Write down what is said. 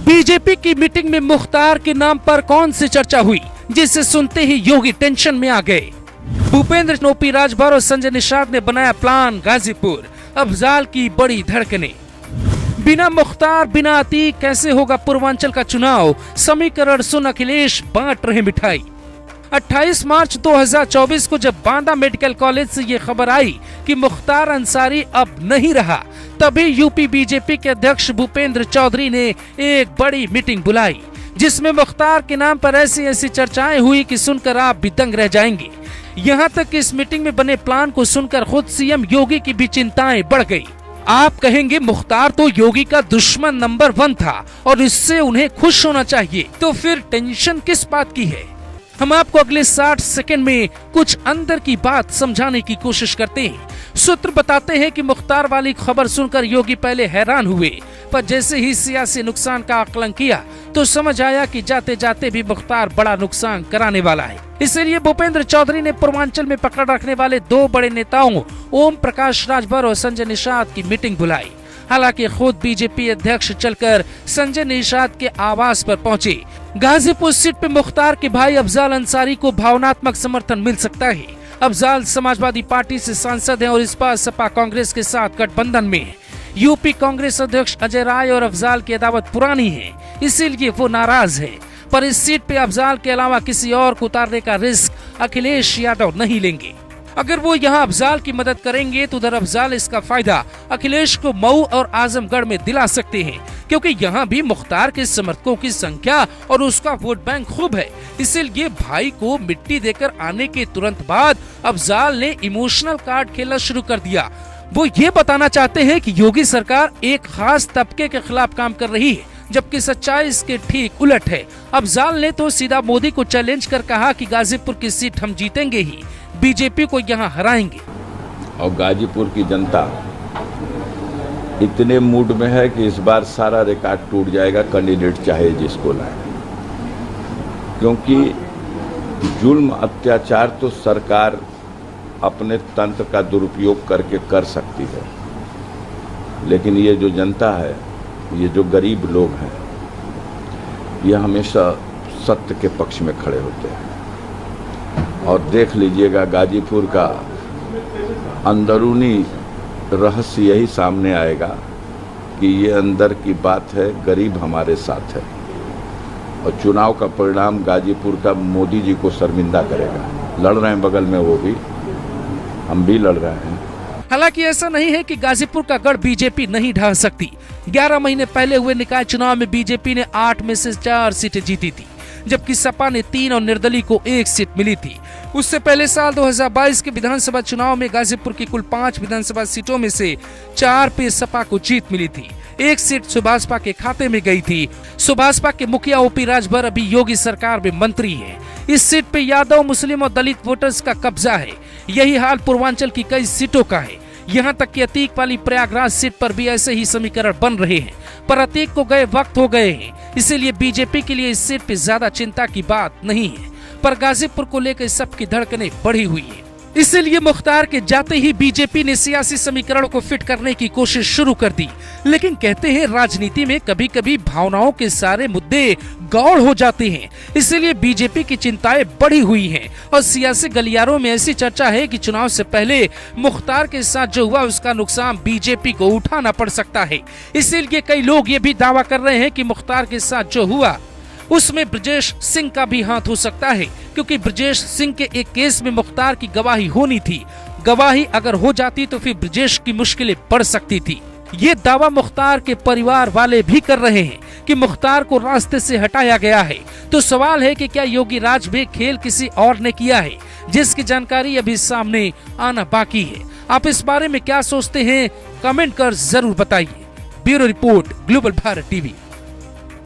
BJP की meeting में मुख्तार के नाम पर कौन सी चर्चा हुई, जिसे सुनते ही योगी टेंशन में आ गए। भूपेंद्र, ओपी राजभर और संजय निषाद ने बनाया प्लान गाजीपुर, अफजाल की बड़ी धड़कने। बिना मुख्तार बिना अतीक कैसे होगा पूर्वांचल का चुनाव, समीकरण सुन अखिलेश बांट रहे मिठाई। 28 मार्च 2024 को जब बांदा मेडिकल कॉलेज से ये खबर आई कि मुख्तार अंसारी अब नहीं रहा, तभी यूपी बीजेपी के अध्यक्ष भूपेंद्र चौधरी ने एक बड़ी मीटिंग बुलाई, जिसमें मुख्तार के नाम पर ऐसी चर्चाएं हुई कि सुनकर आप भी दंग रह जाएंगे। यहाँ तक कि इस मीटिंग में बने प्लान को सुनकर खुद सीएम योगी की भी चिंताएं बढ़ गई। आप कहेंगे मुख्तार तो योगी का दुश्मन नंबर 1 था और इससे उन्हें खुश होना चाहिए, तो फिर टेंशन किस बात की है। हम आपको अगले 60 सेकंड में कुछ अंदर की बात समझाने की कोशिश करते हैं। सूत्र बताते हैं कि मुख्तार वाली खबर सुनकर योगी पहले हैरान हुए, पर जैसे ही सियासी नुकसान का आकलन किया तो समझ आया कि जाते जाते भी मुख्तार बड़ा नुकसान कराने वाला है। इसलिए भूपेंद्र चौधरी ने पूर्वांचल में पकड़ रखने वाले 2 बड़े नेताओं ओम प्रकाश राजभर और संजय निषाद की मीटिंग बुलाई। हालांकि खुद बीजेपी अध्यक्ष चलकर संजय निषाद के आवास पर पहुंचे। गाजीपुर सीट पे मुख्तार के भाई अफजाल अंसारी को भावनात्मक समर्थन मिल सकता है। अफजाल समाजवादी पार्टी से सांसद हैं और इस बार सपा कांग्रेस के साथ गठबंधन में है। यूपी कांग्रेस अध्यक्ष अजय राय और अफजाल की अदावत पुरानी है, इसीलिए वो नाराज है। पर इस सीट पे अफजाल के अलावा किसी और को उतारने का रिस्क अखिलेश यादव नहीं लेंगे। अगर वो यहाँ अफजाल की मदद करेंगे तो उधर अफजाल इसका फायदा अखिलेश को मऊ और आजमगढ़ में दिला सकते हैं, क्योंकि यहाँ भी मुख्तार के समर्थकों की संख्या और उसका वोट बैंक खूब है। इसीलिए भाई को मिट्टी देकर आने के तुरंत बाद अफजाल ने इमोशनल कार्ड खेलना शुरू कर दिया। वो ये बताना चाहते हैं कि योगी सरकार एक खास तबके के खिलाफ काम कर रही है, जबकि सच्चाई इसके ठीक उलट है। अफजाल ने तो सीधा मोदी को चैलेंज कर कहा कि गाजीपुर की सीट हम जीतेंगे ही, बीजेपी को यहाँ हराएंगे। और गाजीपुर की जनता इतने मूड में है कि इस बार सारा रिकॉर्ड टूट जाएगा, कैंडिडेट चाहे जिसको लाए, क्योंकि जुल्म अत्याचार तो सरकार अपने तंत्र का दुरुपयोग करके कर सकती है, लेकिन ये जो जनता है, ये जो गरीब लोग हैं, ये हमेशा सत्य के पक्ष में खड़े होते हैं। और देख लीजिएगा गाजीपुर का अंदरूनी रहस्य यही सामने आएगा कि ये अंदर की बात है, गरीब हमारे साथ है। और चुनाव का परिणाम गाजीपुर का मोदी जी को शर्मिंदा करेगा। लड़ रहे हैं बगल में, वो भी, हम भी लड़ रहे हैं। हालांकि ऐसा नहीं है कि गाजीपुर का गढ़ बीजेपी नहीं ढा सकती। 11 महीने पहले हुए निकाय चुनाव में बीजेपी ने 8 में से 4 सीटें जीती थी, जबकि सपा ने 3 और निर्दलीय को 1 सीट मिली थी। उससे पहले साल 2022 के विधानसभा चुनाव में गाजीपुर की कुल 5 विधानसभा सीटों में से 4 पे सपा को जीत मिली थी। 1 सीट सुभाषपा के खाते में गई थी। सुभाषपा के मुखिया ओपी राजभर अभी योगी सरकार में मंत्री है। इस सीट पे यादव, मुस्लिम और दलित वोटर्स का कब्जा है। यही हाल पूर्वांचल की कई सीटों का है। यहाँ तक कि अतीक वाली प्रयागराज सीट पर भी ऐसे ही समीकरण बन रहे हैं, पर अतीक को गए वक्त हो गए हैं। इसीलिए बीजेपी के लिए इस सीट पे ज्यादा चिंता की बात नहीं है, पर गाजीपुर को लेकर सबकी धड़कनें बढ़ी हुई है। इसीलिए मुख्तार के जाते ही बीजेपी ने सियासी समीकरणों को फिट करने की कोशिश शुरू कर दी। लेकिन कहते हैं राजनीति में कभी कभी भावनाओं के सारे मुद्दे गौड़ हो जाते हैं। इसीलिए बीजेपी की चिंताएं बढ़ी हुई हैं और सियासी गलियारों में ऐसी चर्चा है कि चुनाव से पहले मुख्तार के साथ जो हुआ उसका नुकसान बीजेपी को उठाना पड़ सकता है। इसीलिए कई लोग ये भी दावा कर रहे हैं कि मुख्तार के साथ जो हुआ उसमें ब्रजेश सिंह का भी हाथ हो सकता है, क्योंकि ब्रजेश सिंह के एक केस में मुख्तार की गवाही होनी थी। गवाही अगर हो जाती तो फिर ब्रजेश की मुश्किलें बढ़ सकती थी। ये दावा मुख्तार के परिवार वाले भी कर रहे हैं कि मुख्तार को रास्ते से हटाया गया है। तो सवाल है कि क्या योगी राज में खेल किसी और ने किया है, जिसकी जानकारी अभी सामने आना बाकी है। आप इस बारे में क्या सोचते हैं, कमेंट कर जरूर बताइए। Bureau report, global Bharat TV.